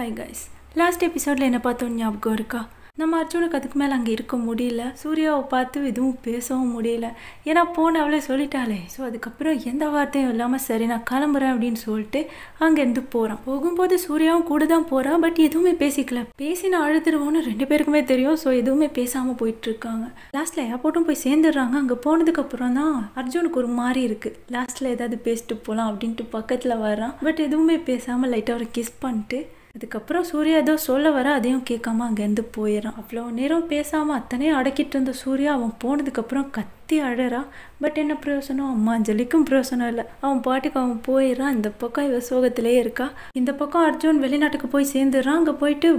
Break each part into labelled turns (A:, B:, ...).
A: Hi guys, last எபிசோடில் என்ன பார்த்தோம் ஞாபகம் இருக்கா? நம்ம அர்ஜுனுக்கு அதுக்கு மேலே அங்கே இருக்க முடியல. சூர்யாவை பார்த்து எதுவும் பேசவும் முடியல. ஏன்னா போன அவளே சொல்லிட்டாளே. ஸோ அதுக்கப்புறம் எந்த வார்த்தையும் இல்லாமல் சரி நான் கிளம்புறேன் அப்படின்னு சொல்லிட்டு அங்கேருந்து போகிறான். போகும்போது சூர்யாவும் கூட தான் போகிறான். பட் எதுவுமே பேசிக்கல. பேசி நான் அழுதுருவோன்னு ரெண்டு பேருக்குமே தெரியும். ஸோ எதுவுமே பேசாமல் போயிட்டுருக்காங்க. லாஸ்ட்டில் ஏர்போர்ட்டும் போய் சேர்ந்துடுறாங்க. அங்கே போனதுக்கப்புறம் தான் அர்ஜுனுக்கு ஒரு மாதிரி இருக்குது. லாஸ்ட்டில் ஏதாவது பேசிட்டு போகலாம் அப்படின்ட்டு பக்கத்தில் வர்றான். பட் எதுவுமே பேசாமல் லைட்டாக ஒரு கிஸ் பண்ணிட்டு அதுக்கப்புறம் சூர்யா ஏதோ சொல்ல வர அதையும் கேட்காம அங்கேருந்து போயிடறான். அவ்வளோ நேரம் பேசாமல் அத்தனையும் அடக்கிட்டு இருந்த சூர்யா அவன் போனதுக்கப்புறம் கத்தி அழறான். பட் என்ன பிரயோசனம்? அம்மா அஞ்சலிக்கும் பிரயோசனம் இல்லை. அவன் பாட்டுக்கு அவன் போயிடறான். இந்த பக்கம் இவ சோகத்திலே இருக்கா. இந்த பக்கம் அர்ஜுன் வெளிநாட்டுக்கு போய் சேர்ந்துடுறான். அங்கே போயிட்டு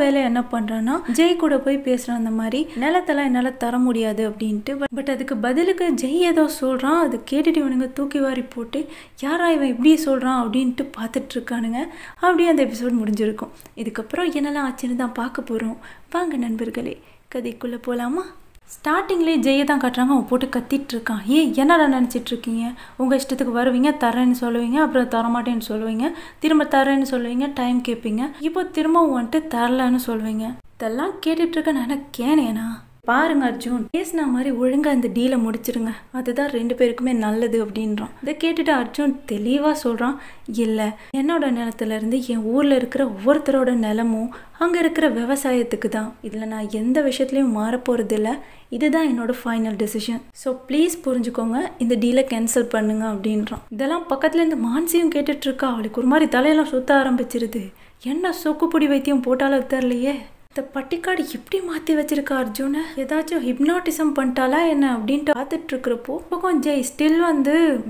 A: வேலை என்ன பண்ணுறான்னா ஜெய் கூட போய் பேசுகிறான். அந்த மாதிரி நிலத்தெல்லாம் என்னால் தர முடியாது அப்படின்ட்டு. பட் அதுக்கு பதிலுக்கு ஜெய் ஏதோ சொல்கிறான். அது கேட்டுட்டு இவனுங்க தூக்கி வாரி போட்டு யாரா இவன் இப்படி சொல்கிறான் அப்படின்ட்டு பார்த்துட்டு இருக்கானுங்க. அப்படியே அந்த எபிசோட் முடிஞ்சிருக்கும். இதுக்கப்புறம் என்னெல்லாம் ஆச்சுன்னு தான் பார்க்க போகிறோம். வாங்க நண்பர்களே, கதைக்குள்ளே போகலாமா? ஸ்டார்டிங்லேயே ஜெயை தான் காட்டுறாங்க. அவன் போட்டு கத்திட்டு இருக்கான். என்னடா நினச்சிட்டு இருக்கீங்க? உங்கள் இஷ்டத்துக்கு வருவீங்க, தரேன்னு சொல்லுவீங்க, அப்புறம் தரமாட்டேன்னு சொல்லுவீங்க, திரும்ப தரேன்னு சொல்லுவீங்க, டைம் கேட்பீங்க, இப்போ திரும்ப வந்துட்டு தரலன்னு சொல்லுவீங்க. இதெல்லாம் கேட்டுட்டு இருக்க நான் கேனேனா? பாருங்க அர்ஜுன், பேசின மாதிரி ஒழுங்கா இந்த டீலை முடிச்சிருங்க, அதுதான் ரெண்டு பேருக்குமே நல்லது அப்படின்றான். இதை கேட்டுட்டு அர்ஜுன் தெளிவாக சொல்கிறான், இல்லை என்னோட நிலத்துல இருந்து என் ஊரில் இருக்கிற ஒவ்வொருத்தரோட நிலமும் அங்கே இருக்கிற விவசாயத்துக்கு தான். இதில் நான் எந்த விஷயத்துலையும் மாறப்போகிறது இல்லை. இதுதான் என்னோட ஃபைனல் டெசிஷன். ஸோ ப்ளீஸ் புரிஞ்சுக்கோங்க, இந்த டீலை கேன்சல் பண்ணுங்க அப்படின்றான். இதெல்லாம் பக்கத்தில் இந்த மான்சியும் கேட்டுட்டு இருக்கா. அவளுக்கு ஒரு மாதிரி தலையெல்லாம் சுத்த ஆரம்பிச்சிருது. என்ன சொக்குப்பொடி வைத்தியம் போட்டாலும் தெரியலையே. இந்த பட்டிக்காடு இப்படி மாற்றி வச்சிருக்கா அர்ஜுனை. ஏதாச்சும் ஹிப்னாட்டிசம் பண்ணிட்டாலா என்ன அப்படின்ட்டு பார்த்துட்டு இருக்கிறப்போ பக்கம் ஜெய் ஸ்டில்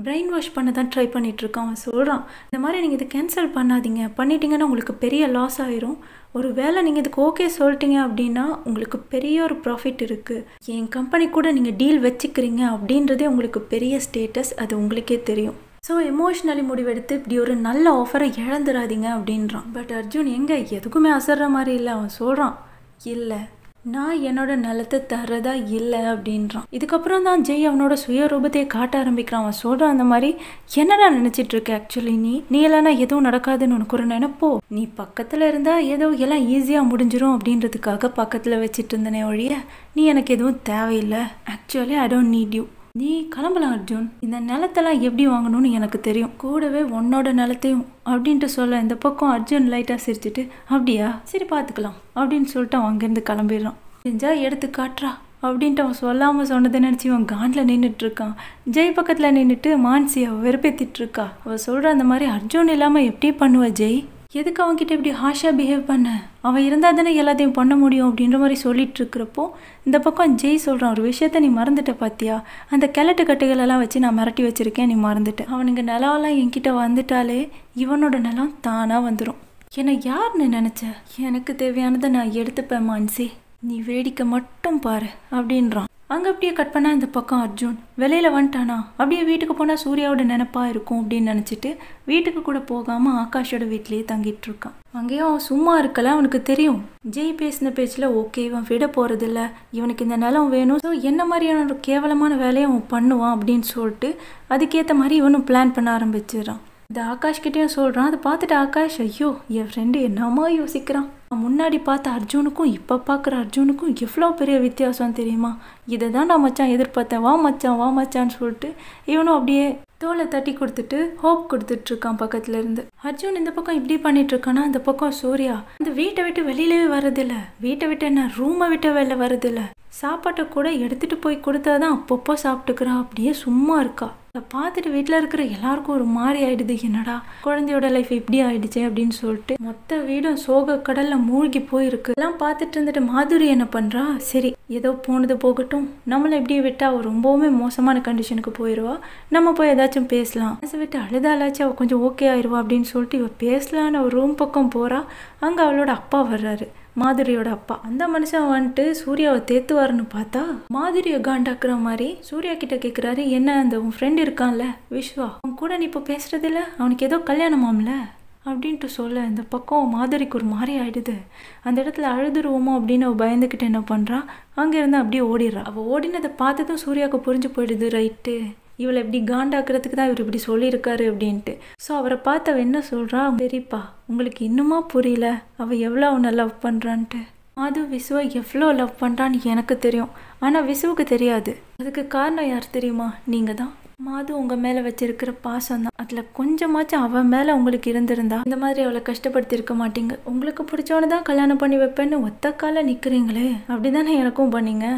A: பிரெயின் வாஷ் பண்ண தான் ட்ரை பண்ணிட்டு இருக்கான். அவன் சொல்கிறான், இந்த மாதிரி நீங்கள் இதை கேன்சல் பண்ணாதீங்க, பண்ணிட்டீங்கன்னா உங்களுக்கு பெரிய லாஸ் ஆயிரும். ஒரு வேளை நீங்கள் இதுக்கு ஓகே சொல்லிட்டீங்க அப்படின்னா உங்களுக்கு பெரிய ஒரு ப்ராஃபிட் இருக்குது. என் கம்பெனி கூட நீங்கள் டீல் வச்சுக்கிறீங்க அப்படின்றதே உங்களுக்கு பெரிய ஸ்டேட்டஸ், அது உங்களுக்கே தெரியும். ஸோ எமோஷ்னலி முடிவெடுத்து இப்படி ஒரு நல்ல ஆஃபரை இழந்துடாதீங்க அப்படின்றான். பட் அர்ஜுன் எங்கே எதுக்குமே அசர்ற மாதிரி இல்லை. அவன் சொல்கிறான், இல்லை நான் என்னோட நிலத்தை தர்றதா இல்லை அப்படின்றான். இதுக்கப்புறம் தான் ஜெய் அவனோட சுயரூபத்தையே காட்ட ஆரம்பிக்கிறான். அவன் சொல்கிறான், அந்த மாதிரி என்னடா நினச்சிட்டு இருக்க? ஆக்சுவலி நீ இல்லைன்னா எதுவும் நடக்காதுன்னு உனக்கு ஒரு நினைப்போ. நீ பக்கத்தில் இருந்தால் ஏதோ எல்லாம் ஈஸியாக முடிஞ்சிடும் அப்படின்றதுக்காக பக்கத்தில் வச்சுட்டு இருந்தனே ஒழிய நீ எனக்கு எதுவும் தேவையில்லை. Actually I don't need you. நீ கிளம்பலாம் அர்ஜுன், இந்த நிலத்தெல்லாம் எப்படி வாங்கணும்னு எனக்கு தெரியும், கூடவே உன்னோட நிலத்தையும் அப்படின்ட்டு சொல்ல இந்த பக்கம் அர்ஜுன் லைட்டாக சிரிச்சுட்டு அப்படியா சரி பார்த்துக்கலாம் அப்படின்னு சொல்லிட்டு அவன் அங்கேருந்து கிளம்பிடுறான். செஞ்சா எடுத்து காட்டுறா அப்படின்ட்டு அவன் சொல்லாமல் சொன்னதை நினச்சி அவன் காண்டில் நின்றுட்டு இருக்கான். ஜெய் பக்கத்தில் நின்றுட்டு மான்சி அவள் வெறுப்பேற்றிட்டு இருக்கா. அவள் சொல்கிற, அந்த மாதிரி அர்ஜுன் இல்லாமல் எப்படி பண்ணுவ ஜெய்? எதுக்கு அவன்கிட்ட இப்படி ஹாஷாக பிஹேவ் பண்ண? அவன் இருந்தால் தானே எல்லாத்தையும் பண்ண முடியும் அப்படின்ற மாதிரி சொல்லிட்டு இருக்கிறப்போ இந்த பக்கம் ஜெய் சொல்கிறான், ஒரு விஷயத்த நீ மறந்துட்ட பார்த்தியா? அந்த கிழட்டு கட்டுகளெல்லாம் வச்சு நான் மிரட்டி வச்சுருக்கேன், நீ மறந்துட்டேன். அவனுங்க நிலம்லாம் என்கிட்ட வந்துட்டாலே இவனோட நிலம் தானாக வந்துடும். என்னை யாருன்னு நினச்ச? எனக்கு தேவையானதை நான் எடுத்துப்பேன் மான்சி, நீ வேடிக்கை மட்டும் பாரு அப்படின்றான். அங்கே அப்படியே கட் பண்ணா இந்த பக்கம் அர்ஜுன் வெளியில் வந்துட்டானா. அப்படியே வீட்டுக்கு போனால் சூர்யாவோட நினைப்பாக இருக்கும் அப்படின்னு நினச்சிட்டு வீட்டுக்கு கூட போகாமல் ஆகாஷோட வீட்லேயே தங்கிட்டு இருக்கான். அங்கேயும் அவன் சும்மா இருக்கல. அவனுக்கு தெரியும் ஜெய் பேசின பேச்சில் ஓகே இவன் விட போகிறதில்ல, இவனுக்கு இந்த நிலம் வேணும், ஸோ என்ன மாதிரியான ஒரு கேவலமான வேலையை அவன் பண்ணுவான் அப்படின்னு சொல்லிட்டு அதுக்கேற்ற மாதிரி இவனும் பிளான் பண்ண ஆரம்பிச்சிடறான். இந்த ஆகாஷ்கிட்டையும் சொல்கிறான். அதை பார்த்துட்டு ஆகாஷ், ஐயோ என் ஃப்ரெண்டு என்னமா யோசிக்கிறான், முன்னாடி பார்த்த அர்ஜுனுக்கும் இப்போ பார்க்குற அர்ஜுனுக்கும் எவ்வளோ பெரிய வித்தியாசம் தெரியுமா? இதை தான் நான் மச்சான் எதிர்பார்த்தேன், வா மச்சான்னு சொல்லிட்டு இவனும் அப்படியே தோலை தட்டி கொடுத்துட்டு ஹோப் கொடுத்துட்டு இருக்கான் பக்கத்துல இருந்து. அர்ஜுன் இந்த பக்கம் இப்படி பண்ணிட்டு இருக்கானா, அந்த பக்கம் சூர்யா அந்த வீட்டை விட்டு வெளியிலவே வரதில்லை. வீட்டை விட்டு என்ன ரூமை விட்டு வெளில வரதில்லை. சாப்பாட்டை கூட எடுத்துட்டு போய் கொடுத்தாதான் அப்பப்போ சாப்பிட்டுக்கிறா. அப்படியே சும்மா இருக்கா. அதை பார்த்துட்டு வீட்டில் இருக்கிற எல்லாருக்கும் ஒரு மாதிரி ஆயிடுது. என்னடா குழந்தையோட லைஃப் இப்படி ஆயிடுச்சு அப்படின்னு சொல்லிட்டு மொத்த வீடும் சோக கடல்ல மூழ்கி போயிருக்கு. எல்லாம் பார்த்துட்டு இருந்துட்டு மாதுரி என்ன பண்றா, சரி ஏதோ போனது போகட்டும், நம்மளை எப்படி விட்டா அவள் ரொம்பவுமே மோசமான கண்டிஷனுக்கு போயிடுவா, நம்ம போய் ஏதாச்சும் பேசலாம், மனசை விட்டு அழுதாலாச்சும் அவள் கொஞ்சம் ஓகே ஆயிடுவா அப்படின்னு சொல்லிட்டு இவள் பேசலான்னு ஒரு ரூம் பக்கம் போறா. அங்கே அவளோட அப்பா வர்றாரு, மாதுரியோட அப்பா. அந்த மனுஷன் வந்துட்டு சூர்யாவை தேத்துவாருன்னு பார்த்தா மாதுரியை காண்டாக்குற மாதிரி சூர்யா கிட்ட கேட்குறாரு, என்ன அந்த உன் ஃப்ரெண்ட் இருக்கான்ல விஸ்வா, அவன் கூட நீ இப்போ பேசுறதில்ல, அவனுக்கு ஏதோ கல்யாணமாம்ல அப்படின்ட்டு சொல்ல இந்த பக்கம் மாதுரிக்கு ஒரு மாதிரி ஆயிடுது. அந்த இடத்துல அழுதுருவோமோ அப்படின்னு அவள் பயந்துக்கிட்டு என்ன பண்ணுறா, அங்கேருந்து அப்படியே ஓடிடுறா. அவள் ஓடினதை பார்த்ததும் சூர்யாவுக்கு புரிஞ்சு போயிடுது, ரைட்டு இவளை இப்படி காண்டாக்குறதுக்கு தான் இவர் இப்படி சொல்லியிருக்காரு அப்படின்ட்டு. ஸோ அவரை பார்த்து அவள் என்ன சொல்கிறா, சரிப்பா உங்களுக்கு இன்னுமா புரியல அவள் எவ்வளோ அவனை லவ் பண்ணுறான்ட்டு. அது விசுவை எவ்வளோ லவ் பண்ணுறான்னு எனக்கு தெரியும், ஆனால் விசுவுக்கு தெரியாது. அதுக்கு காரணம் யார் தெரியுமா, நீங்கள் தான். மாது உங்கள் மேலே வச்சிருக்கிற பாசம் தான். அதில் கொஞ்சமாச்சும் அவன் மேலே உங்களுக்கு இருந்திருந்தா இந்த மாதிரி அவளை கஷ்டப்படுத்தியிருக்க மாட்டீங்க. உங்களுக்கு பிடிச்சவனு தான் கல்யாணம் பண்ணி வைப்பேன்னு ஒத்த கால நிற்கிறீங்களே, அப்படி தானே எனக்கும் பண்ணீங்க.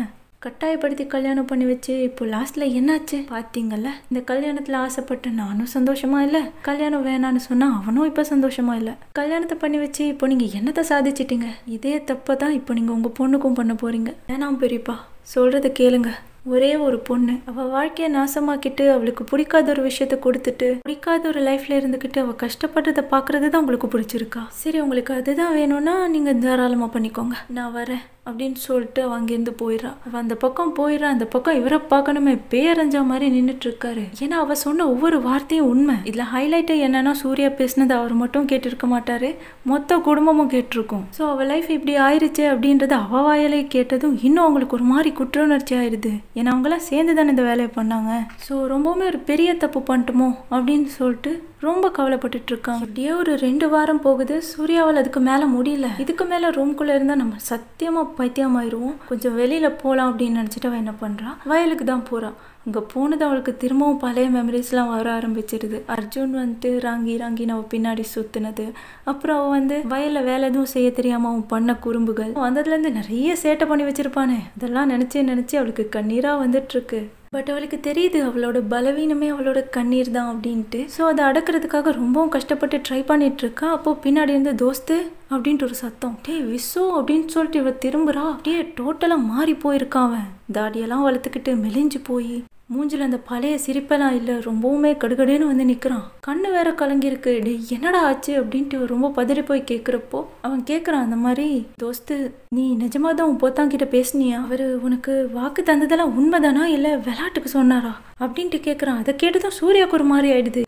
A: கட்டாயப்படுத்தி கல்யாணம் பண்ணி வச்சு இப்போ லாஸ்ட்டில் என்னாச்சு பார்த்தீங்கல்ல. இந்த கல்யாணத்தில் ஆசைப்பட்டு நானும் சந்தோஷமா இல்லை, கல்யாணம் வேணான்னு சொன்னால் அவனும் இப்போ சந்தோஷமா இல்லை. கல்யாணத்தை பண்ணி வச்சு இப்போ நீங்கள் என்னத்தை சாதிச்சிட்டீங்க. இதே தப்பை தான் இப்போ நீங்கள் உங்கள் பொண்ணுக்கும் பண்ண போகிறீங்க. வேணாம் பெரியப்பா, சொல்கிறத கேளுங்க. ஒரே ஒரு பொண்ணு, அவள் வாழ்க்கையை நாசமாக்கிட்டு அவளுக்கு பிடிக்காத ஒரு விஷயத்த கொடுத்துட்டு பிடிக்காத ஒரு லைஃப்ல இருந்துக்கிட்டு அவள் கஷ்டப்படுறத பார்க்கறது தான் உங்களுக்கு பிடிச்சிருக்கா? சரி, உங்களுக்கு அதுதான் வேணும்னா நீங்கள் தாராளமாக பண்ணிக்கோங்க, நான் வரேன் அப்படின்னு சொல்லிட்டு அவன் அங்கேருந்து போயிடறான். அவள் அந்த பக்கம் போயிடறான். அந்த பக்கம் இவரை பார்க்கணுமே பேரஞ்சா மாதிரி நின்றுட்டு இருக்காரு. ஏன்னா அவள் சொன்ன ஒவ்வொரு வார்த்தையும் உண்மை. இதில் ஹைலைட்டு என்னன்னா, சூர்யா பேசினது அவர் மட்டும் கேட்டிருக்க மாட்டாரு, மொத்த குடும்பமும் கேட்டிருக்கும். ஸோ அவள் லைஃப் இப்படி ஆயிடுச்சு அப்படின்றது அவள் வாயிலே கேட்டதும் இன்னும் அவங்களுக்கு ஒரு மாதிரி குற்ற உணர்ச்சி ஆயிடுது. ஏன்னா அவங்களாம் சேர்ந்து தானே இந்த வேலையை பண்ணாங்க. ஸோ ரொம்பவுமே ஒரு பெரிய தப்பு பண்ணிட்டோமோ அப்படின்னு சொல்லிட்டு ரொம்ப கவலைப்பட்டுட்டு இருக்காங்க. அப்படியே ஒரு 2 வாரம் போகுது. சூர்யாவால் அதுக்கு மேலே முடியல. இதுக்கு மேலே ரூம்குள்ளே இருந்தால் நம்ம சத்தியமாக பைத்தியமாயிருவோம். கொஞ்சம் வெளியில் போகலாம் அப்படின்னு நினச்சிட்டு அவள் என்ன பண்ணுறா, வயலுக்கு தான் போகிறான். அங்கே போனது அவளுக்கு திரும்பவும் பழைய மெமரிஸ்லாம் வர ஆரம்பிச்சிருது. அர்ஜுன் வந்துட்டு ராங்கி நம்ம பின்னாடி சுற்றுனது, அப்புறம் அவன் வயலில் வேலை எதுவும் செய்ய தெரியாமல் அவன் பண்ண குறும்புகள், வந்ததுலேருந்து நிறைய சேட்டை பண்ணி வச்சிருப்பானே, அதெல்லாம் நினச்சி அவளுக்கு கண்ணீராக வந்துட்டுருக்கு. பட் அவளுக்கு தெரியுது அவளோட பலவீனமே அவளோட கண்ணீர் தான் அப்படின்ட்டு. ஸோ அதை அடக்கிறதுக்காக ரொம்பவும் கஷ்டப்பட்டு ட்ரை பண்ணிட்டு இருக்கா. அப்போ பின்னாடி இருந்து தோஸ்து அப்படின்ட்டு ஒரு சத்தம். விசு அப்படின்னு சொல்லிட்டு இவ திரும்புறா. அப்படியே டோட்டலாக மாறி போயிருக்கான். அவன் தாடியெல்லாம் வளர்த்துக்கிட்டு மெலிஞ்சு போய் மூஞ்சில் அந்த பழைய சிரிப்பெல்லாம் இல்லை, ரொம்பவுமே கடுகடுன்னு நிற்கிறான். கண்ணு வேற கலங்கிருக்கு. டே என்னடா ஆச்சு அப்படின்ட்டு ரொம்ப பதறி போய் கேட்குறப்போ அவன் கேட்குறான், அந்த மாதிரி தோஸ்து நீ நிஜமாக தான் உன் போத்தாங்கிட்ட பேசுனியா, அவர் உனக்கு வாக்கு தந்ததெல்லாம் உண்மைதானா இல்லை விளையாட்டுக்கு சொன்னாரா அப்படின்ட்டு கேட்குறான். அதை கேட்டுதான் சூர்யாவுக்கு ஒரு மாதிரி ஆயிடுது.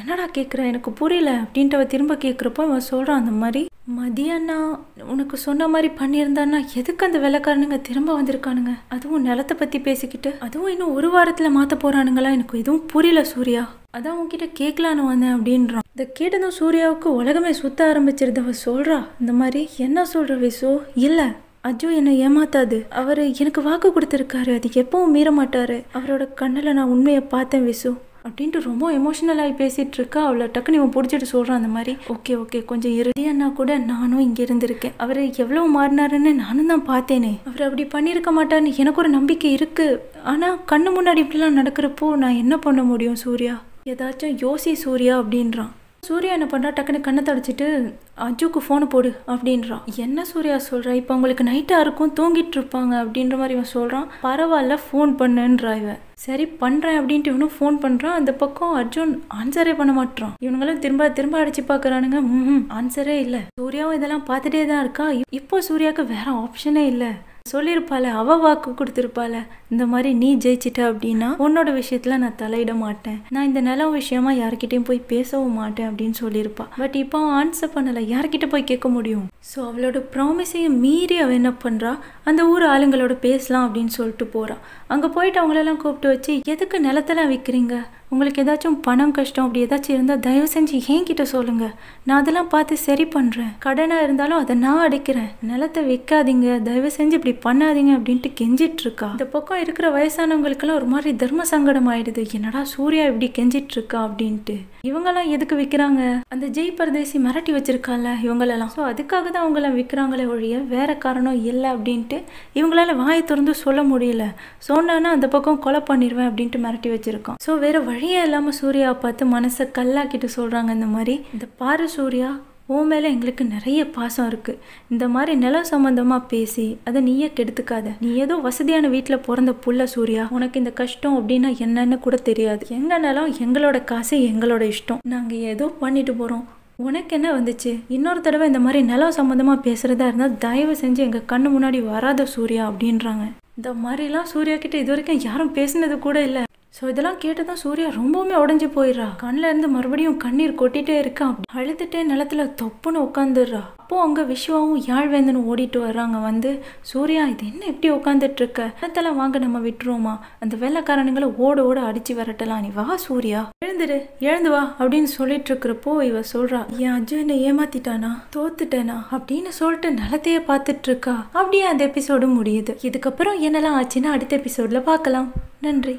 A: என்னடா கேட்குற, எனக்கு புரியல அப்படின்ட்டு அவ திரும்ப கேட்குறப்போ அவன் சொல்கிறான், அந்த மாதிரி மதியானா உனக்கு சொன்ன மாதிரி பண்ணியிருந்தான்னா எதுக்கு அந்த வெள்ளைக்காரனுங்க திரும்ப வந்திருக்கானுங்க, அதுவும் நிலத்தை பற்றி பேசிக்கிட்டு, அதுவும் இன்னும் 1 வாரத்தில் மாற்ற போகிறானுங்களா, எனக்கு எதுவும் புரியல சூர்யா, அதான் உன்கிட்ட கேட்கலான்னு வந்தேன் அப்படின்றான். இதை கேட்டதும் சூர்யாவுக்கு உலகமே சுத்த ஆரம்பிச்சிருது. அவ சொல்கிறா, இந்த மாதிரி என்ன சொல்கிற விசு, இல்லை அஜு என்னை ஏமாத்தாது, அவர் எனக்கு வாக்கு கொடுத்துருக்காரு, அது எப்பவும் மீற மாட்டாரு, அவரோட கண்ணில் நான் உண்மையை பார்த்தேன் விசு அப்படின்ட்டு ரொம்ப எமோஷனலாகி பேசிகிட்டு இருக்கா. அவளை டக்குன்னு இவன் பிடிச்சிட்டு சொல்கிறான், அந்த மாதிரி ஓகே கொஞ்சம் இறுதியானா கூட நானும் இங்கே இருந்திருக்கேன், அவர் எவ்வளோ மாறினாருன்னு நானும் தான் பார்த்தேனே, அவர் அப்படி பண்ணியிருக்க மாட்டான்னு எனக்கு ஒரு நம்பிக்கை இருக்குது. ஆனால் கண்ணு முன்னாடி இப்படிலாம் நடக்கிறப்போ நான் என்ன பண்ண முடியும் சூர்யா, ஏதாச்சும் யோசி சூர்யா அப்படின்றான். சூர்யா என்ன பண்ணுறா, டக்குன்னு கண்ணை தடிச்சிட்டு அஜுக்கு ஃபோனு போடு அப்படின்றான். என்ன சூர்யா சொல்கிறா, இப்போ அவங்களுக்கு நைட்டாக இருக்கும், தூங்கிட்டு இருப்பாங்க அப்படின்ற மாதிரி இவன் சொல்கிறான். பரவாயில்ல ஃபோன் பண்ணுன்றா இவன். சரி பண்ணுறேன் அப்படின்ட்டு இவனும் ஃபோன் பண்ணுறான். அந்த பக்கம் அர்ஜுன் ஆன்சரே பண்ண மாட்டான். இவனுங்களும் திரும்ப அடிச்சு பார்க்குறானுங்க. ஆன்சரே இல்லை. சூர்யாவும் இதெல்லாம் பார்த்துட்டே தான் இருக்கா. இப்போ சூர்யாவுக்கு வேற ஆப்ஷனே இல்லை. சொல்லியிருப்பாள், அவ வாக்கு கொடுத்துருப்பாள், இந்த மாதிரி நீ ஜெயிச்சிட்ட அப்படின்னா உன்னோட விஷயத்துல நான் தலையிட மாட்டேன், நான் இந்த நிலம் விஷயமா யார்கிட்டையும் போய் பேசவும் மாட்டேன் அப்படின்னு சொல்லியிருப்பா. பட் இப்போ அவன் ஆன்சர் பண்ணலை, யார்கிட்ட போய் கேட்க முடியும். ஸோ அவளோட ப்ராமிஸையும் மீறி அவள் என்ன பண்ணுறா, அந்த ஊர் ஆளுங்களோட பேசலாம் அப்படின்னு சொல்லிட்டு போகிறான். அங்கே போயிட்டு அவங்களெல்லாம் கூப்பிட்டு வச்சு, எதுக்கு நிலத்தெல்லாம் விற்கிறீங்க, உங்களுக்கு ஏதாச்சும் பணம் கஷ்டம் அப்படி ஏதாச்சும் இருந்தால் தயவு செஞ்சு என்கிட்ட சொல்லுங்கள், நான் அதெல்லாம் பார்த்து சரி பண்ணுறேன், கடனாக இருந்தாலும் அதை நான் அடைக்கிறேன், நிலத்தை விற்காதீங்க, தயவு செஞ்சு இப்படி பண்ணாதீங்க அப்படின்ட்டு கெஞ்சிட்டு இருக்கா. இந்த பக்கம் இருக்கிற வயசானவங்களுக்கெல்லாம் ஒரு மாதிரி தர்ம சங்கடம் ஆயிடுது. என்னடா சூர்யா இப்படி கெஞ்சிட்டு இருக்கா அப்படின்ட்டு. இவங்கெல்லாம் எதுக்கு விற்கிறாங்க, அந்த ஜெய் பரதேசி மிரட்டி வச்சிருக்கால இவங்களெல்லாம், ஸோ அதுக்காக தான் அவங்கெல்லாம் விற்கிறாங்களே ஒழிய வேற காரணம் இல்லை அப்படின்ட்டு இவங்களால வாயை திறந்து சொல்ல முடியல. சொன்னான்னா அந்த பக்கம் கொலை பண்ணிடுவேன் அப்படின்ட்டு மிரட்டி வச்சிருக்கான். ஸோ வேற வழியே இல்லாமல் சூர்யாவை பார்த்து மனசை கல்லாக்கிட்டு சொல்கிறாங்க, இந்த மாதிரி இந்த பாரு சூர்யா, உன் மேலே எங்களுக்கு நிறைய பாசம் இருக்குது, இந்த மாதிரி நிலம் சம்மந்தமாக பேசி அதை நீயே கெடுத்துக்காத, நீ ஏதோ வசதியான வீட்டில் பிறந்த புள்ள சூர்யா, உனக்கு இந்த கஷ்டம் அப்படின்னா என்னன்னு கூட தெரியாது, எங்கள் நிலம் எங்களோட காசு எங்களோட இஷ்டம், நாங்கள் ஏதோ பண்ணிட்டு போகிறோம், உனக்கு என்ன வந்துச்சு, இன்னொரு தடவை இந்த மாதிரி நிலம் சம்மந்தமாக பேசுகிறதா இருந்தால் தயவு செஞ்சு எங்கள் கண்ணு முன்னாடி வராத சூர்யா அப்படின்றாங்க. இந்த மாதிரிலாம் சூர்யா கிட்ட இது வரைக்கும் யாரும் பேசினது கூட இல்லை. ஸோ இதெல்லாம் கேட்டதும் சூர்யா ரொம்பவுமே உடஞ்சி போயிடுறா. கண்ணில் இருந்து மறுபடியும் கண்ணீர் கொட்டிகிட்டே இருக்கா. அப்படி அழுதுகிட்டே நிலத்துல தொப்புன்னு உட்காந்துடுறா. அப்போது அங்கே விஸ்வாவும் யாழ்வேந்தனும் ஓடிட்டு வர்றாங்க. வந்து சூர்யா இது என்ன இப்படி உட்காந்துட்டு இருக்க, நிலத்தெல்லாம் வாங்க நம்ம விட்டுருவோமா, அந்த வெள்ளைக்காரனுங்களை ஓட ஓட அடிச்சு வரட்டலாம், நீ வா சூர்யா எழுந்துடு எழுந்து வா அப்படின்னு சொல்லிட்டு இருக்கிறப்போ இவ சொல்றா, என் அஜய் என்னை ஏமாத்திட்டானா, தோத்துட்டேனா அப்படின்னு சொல்லிட்டு நிலத்தையே பார்த்துட்டு இருக்கா. அப்படியே அந்த எபிசோடு முடியுது. இதுக்கப்புறம் என்னெல்லாம் ஆச்சுன்னா அடுத்த எபிசோட்ல பார்க்கலாம். நன்றி.